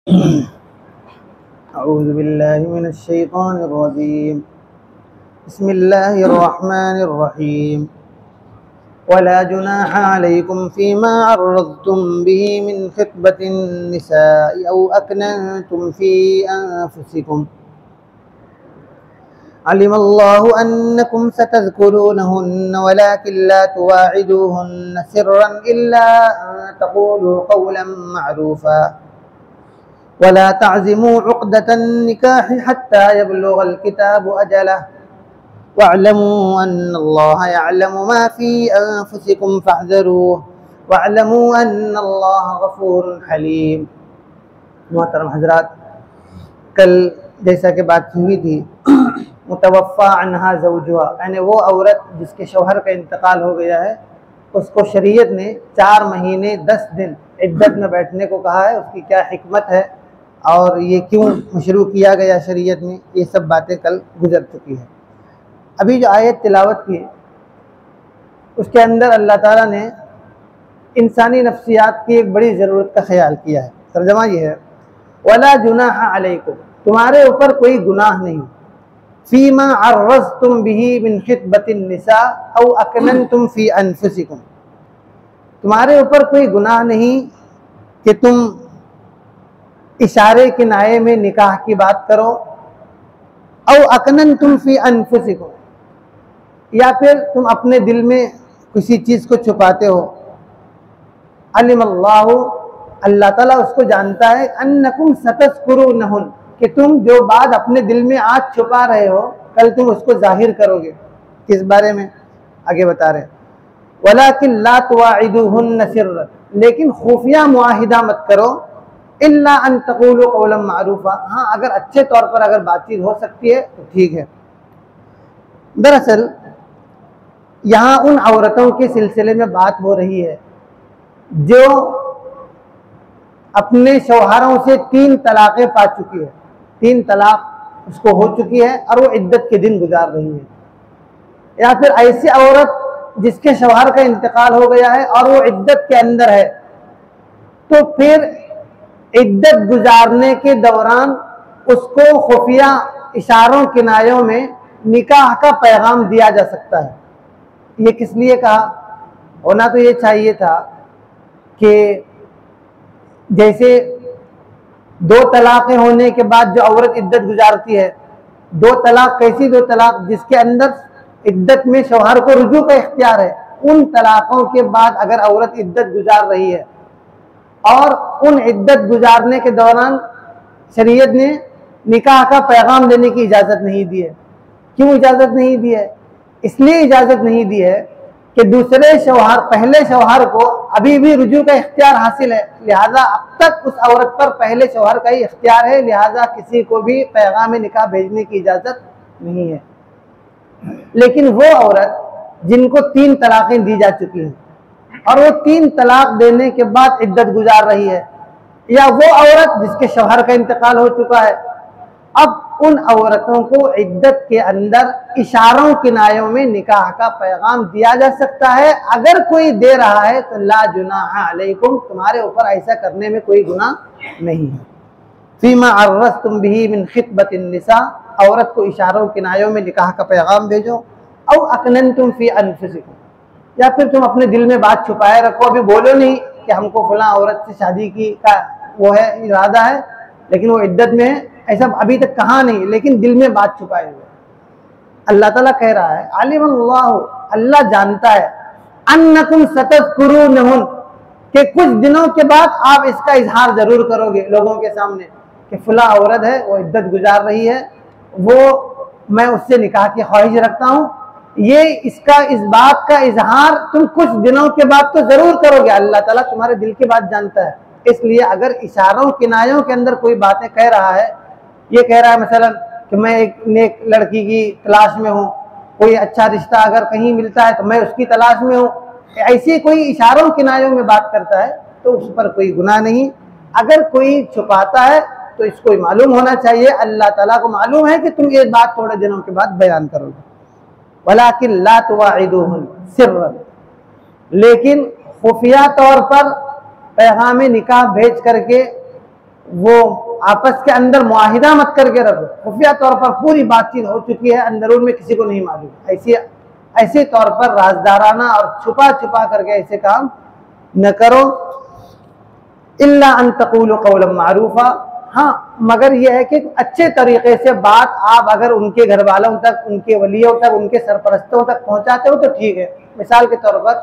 अऊज़ु बिल्लाहि मिनश्शैतानिर्रजीम। बिस्मिल्लाहिर्रहमानिर्रहीम। वला जुनाह अलैकुम फ़ीमा अर्रज़्तुम बिही मिन ख़ित्बतिन निसाइ औ अकनंतुम फ़ी अनफ़ुसिकुम अलिमल्लाहु अन्नकुम सतज़्कुरूनहुन्न वलाकिन ला तुवाइदूहुन्न सिर्रन इल्ला अन तक़ूलू क़ौलन मअरूफ़ा वला तअज़िमू उक़दतन निकाहि हत्ता यबलुगल किताबु अजलह वअलमू अन्नल्लाह यअलमु मा फ़ी अनफ़ुसिकुम फ़हज़रूह वअलमू अन्नल्लाह गफ़ूरुन हलीम। मोहतरम हज़रात, कल जैसा कि बात हुई थी मुतवफ़्फ़ा अन्हा ज़ौजुहा, यानी वो औरत जिसके शौहर का इंतकाल हो गया है, उसको शरीयत ने 4 महीने 10 दिन इद्दत में बैठने को कहा है। उसकी क्या हिकमत है और ये क्यों मशरू किया गया शरीयत में, ये सब बातें कल गुजर चुकी है। अभी जो आयत तिलावत की उसके अंदर अल्लाह ताला ने इंसानी नफ्सियात की एक बड़ी ज़रूरत का ख्याल किया है। तर्जमा ये है, वला जुनाह अलैकुम, तुम्हारे ऊपर कोई गुनाह नहीं, फ़ीमा अर्रज़्तुम बिही मिन ख़ित्बतिन निसा औ अकनंतुम फ़ी अनफ़ुसिकुम, तुम्हारे ऊपर कोई गुनाह नहीं कि तुम इशारे किनाये में निकाह की बात करो, औ अकनंतुम फ़ी अनफ़ुसिकुम, या फिर तुम अपने दिल में किसी चीज़ को छुपाते हो। अलिमल्लाहु, अल्लाह ताला उसको जानता है, अन्नकुम सतज़्कुरूनहुन, कि तुम जो बात अपने दिल में आज छुपा रहे हो कल तुम उसको जाहिर करोगे। किस बारे में आगे बता रहे हैं, वलाकिन ला तुवाइदूहुन्न सिर्रन, लेकिन खुफिया मुआहिदा मत करो, इल्ला अन तक़ूलू क़ौलन मअरूफ़ा, हाँ अगर अच्छे तौर पर अगर बातचीत हो सकती है तो ठीक है। दरअसल यहाँ उन औरतों के सिलसिले में बात हो रही है जो अपने शौहरों से 3 तलाक़ें पा चुकी है, 3 तलाक़ उसको हो चुकी है और वो इद्दत के दिन गुजार रही है, या फिर ऐसी औरत जिसके शौहर का इंतकाल हो गया है और वो इद्दत के अंदर है, तो फिर इद्दत गुजारने के दौरान उसको खुफिया इशारों किनायों में निकाह का पैगाम दिया जा सकता है। ये किस लिए कहा, होना तो ये चाहिए था कि जैसे 2 तलाक़ें होने के बाद जो औरत इद्दत गुजारती है, 2 तलाक़ कैसी 2 तलाक़, जिसके अंदर इद्दत में शौहर को रुजू का इख्तियार है, उन तलाक़ों के बाद अगर औरत इद्दत गुजार रही है और उन इद्दत गुजारने के दौरान शरीयत ने निकाह का पैगाम देने की इजाज़त नहीं दी है। क्यों इजाज़त नहीं दी है? इसलिए इजाज़त नहीं दी है कि दूसरे शौहर, पहले शौहर को अभी भी रुजू का इख्तियार हासिल है, लिहाजा अब तक उस औरत पर पहले शौहर का ही इख्तियार है, लिहाजा किसी को भी पैगाम निकाह भेजने की इजाज़त नहीं है। लेकिन वो औरत जिनको 3 तलाक़ें दी जा चुकी हैं और वो 3 तलाक़ देने के बाद इद्दत गुजार रही है, या वो औरत जिसके शौहर का इंतकाल हो चुका है, अब उन औरतों को इद्दत के अंदर इशारों किनायों में निकाह का पैगाम दिया जा सकता है। अगर कोई दे रहा है तो ला जुनाह अलैकुम, तुम्हारे ऊपर ऐसा करने में कोई गुनाह नहीं है। फ़ीमा अर्रज़्तुम बिही मिन ख़ित्बतिन निसा, औरत को इशारों किनायों में निकाह का पैगाम भेजो, औ अकनंतुम फ़ी अनफ़ुसिकुम, या फिर तुम अपने दिल में बात छुपाए रखो, अभी बोलो नहीं कि हमको फलां औरत से शादी की का वो है इरादा है, लेकिन वो इद्दत में है, ऐसा अभी तक कहा नहीं, लेकिन दिल में बात छुपाए हुए। अल्लाह ताला कह रहा है, अलिमल्लाहु, अल्लाह जानता है, अन्नकुम सतज़्कुरूनहुन, कि कुछ दिनों के बाद आप इसका इजहार जरूर करोगे लोगों के सामने कि फला औरत है, वो इद्दत गुजार रही है, वो मैं उससे निकाह की ख्वाहिश रखता हूँ। ये इसका इस बात का इजहार तुम कुछ दिनों के बाद तो जरूर करोगे। अल्लाह ताला तुम्हारे दिल की बात जानता है, इसलिए अगर इशारों किनायों के अंदर कोई बातें कह रहा है, ये कह रहा है मसलन कि मैं एक नेक लड़की की तलाश में हूँ, कोई अच्छा रिश्ता अगर कहीं मिलता है तो मैं उसकी तलाश में हूँ, ऐसी कोई इशारों किनायों में बात करता है तो उस पर कोई गुनाह नहीं। अगर कोई छुपाता है तो इसको मालूम होना चाहिए, अल्लाह ताला को मालूम है कि तुम ये बात थोड़े दिनों के बाद बयान करोगे। वलाकिन ला तुवाइदूहुन सिर्रन, लेकिन खुफिया तौर पर पैगाम निकाह भेज करके वो आपस के अंदर मुआहिदा मत करके रखो, खुफिया तौर पर पूरी बातचीत हो चुकी है, अंदरून में किसी को नहीं मालूम, ऐसे तौर पर राजदाराना और छुपा छुपा करके ऐसे काम न करो। इल्ला अन तक़ूलू क़ौलन मारूफा, हाँ मगर यह है कि अच्छे तरीके से बात आप अगर उनके घर वालों तक, उनके वलियों तक, उनके सरपरस्तों तक पहुंचाते हो तो ठीक है। मिसाल के तौर पर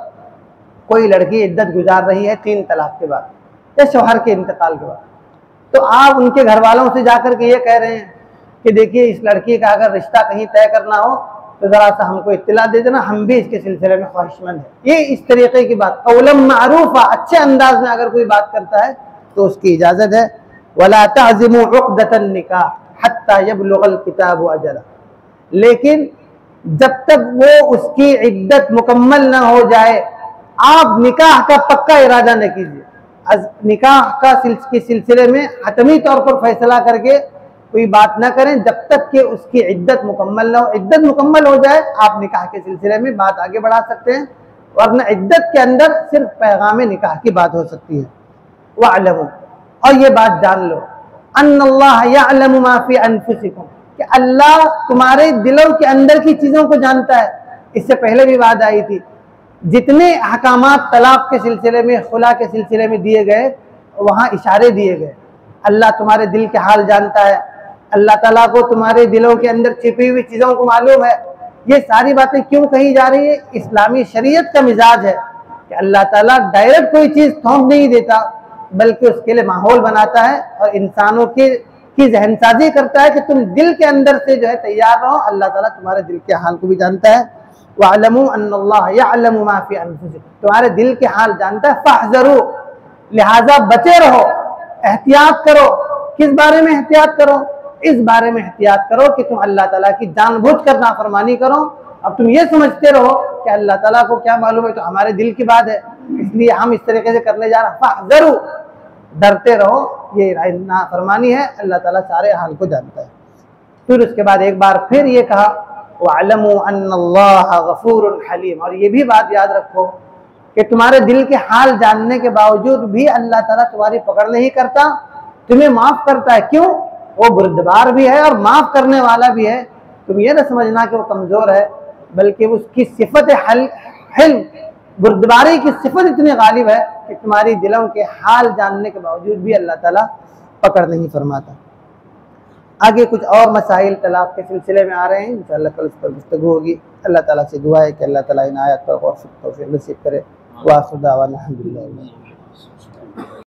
कोई लड़की इद्दत गुजार रही है 3 तलाक के बाद या शौहर के इंतकाल के बाद, तो आप उनके घर वालों से जाकर के ये कह रहे हैं कि देखिए इस लड़की का अगर रिश्ता कहीं तय करना हो तो ज़रा सा हमको इत्तला दे देना, हम भी इसके सिलसिले में ख्वाहिशमंद है। ये इस तरीके की बात क़ौलन मारूफा, अच्छे अंदाज में अगर कोई बात करता है तो उसकी इजाज़त है। वला ताज़िमू उक़दतन निकाह हत्ता यबलुग़ल किताबु अजला, लेकिन जब तक वो उसकी इद्दत मुकम्मल न हो जाए आप निकाह का पक्का इरादा न कीजिए। निकाह के सिलसिले में हतमी तौर पर फैसला करके कोई बात न करें जब तक कि उसकी इद्दत मुकम्मल न हो। इद्दत मुकम्मल हो जाए आप निकाह के सिलसिले में बात आगे बढ़ा सकते हैं, वरना इद्दत के अंदर सिर्फ पैगाम निकाह की बात हो सकती है। वअलमू, और ये बात जान लो, अन्नल्लाह यअलमु मा फी अनफुसिकुम, कि अल्लाह तुम्हारे दिलों के अंदर की चीज़ों को जानता है। इससे पहले भी बात आई थी, जितने अहकामात तलाक के सिलसिले में, खुला के सिलसिले में दिए गए, वहाँ इशारे दिए गए। अल्लाह तुम्हारे दिल के हाल जानता है, अल्लाह ताला को तुम्हारे दिलों के अंदर छिपी हुई चीज़ों को मालूम है। ये सारी बातें क्यों कही जा रही है? इस्लामी शरीयत का मिजाज है कि अल्लाह ताला डायरेक्ट कोई चीज़ थोप नहीं देता, बल्कि उसके लिए माहौल बनाता है और इंसानों की जहनसाजी करता है कि तुम दिल के अंदर से जो है तैयार रहो। अल्लाह ताला तुम्हारे दिल के हाल को भी जानता है। वअलमू अन्नल्लाह यअलमु मा फी अनफुसिकुम, तुम्हारे दिल के हाल जानता है। फहज़रू, लिहाजा बचे रहो, एहतियात करो। किस बारे में एहतियात करो? इस बारे में एहतियात करो कि तुम अल्लाह ताला की जानबूझकर नाफरमानी करो। अब तुम ये समझते रहो कि अल्लाह ताला को क्या मालूम है, तो हमारे दिल की बात है, इसलिए हम इस तरीके से करने जा रहे हैं। फहज़रू, डरते रहो, ये नाफरमानी है, अल्लाह ताला सारे हाल को जानता है। फिर उसके बाद एक बार फिर ये कहा वअलमू अन्नल्लाह गफूरुन हलीम, और ये भी बात याद रखो कि तुम्हारे दिल के हाल जानने के बावजूद भी अल्लाह ताला तुम्हारी पकड़ नहीं करता, तुम्हें माफ़ करता है। क्यों? वो बुर्दबार भी है और माफ़ करने वाला भी है। तुम ये ना समझना कि वो कमज़ोर है, बल्कि उसकी सिफत हिल्म, बुर्दबारी की सिफत इतनी गालिब है कि तुम्हारी दिलों के हाल जानने के बावजूद भी अल्लाह ताला पकड़ नहीं फरमाता। आगे कुछ और मसाइल तलाक के सिलसिले में आ रहे हैं, इंशाअल्लाह कल उस पर गुफ्तगू होगी। अल्लाह ताला से दुआ है कि अल्लाह ताला इन आयत पर गौर तौफीक नसीब करे। वाखिर दावाना अल्हम्दुलिल्लाह।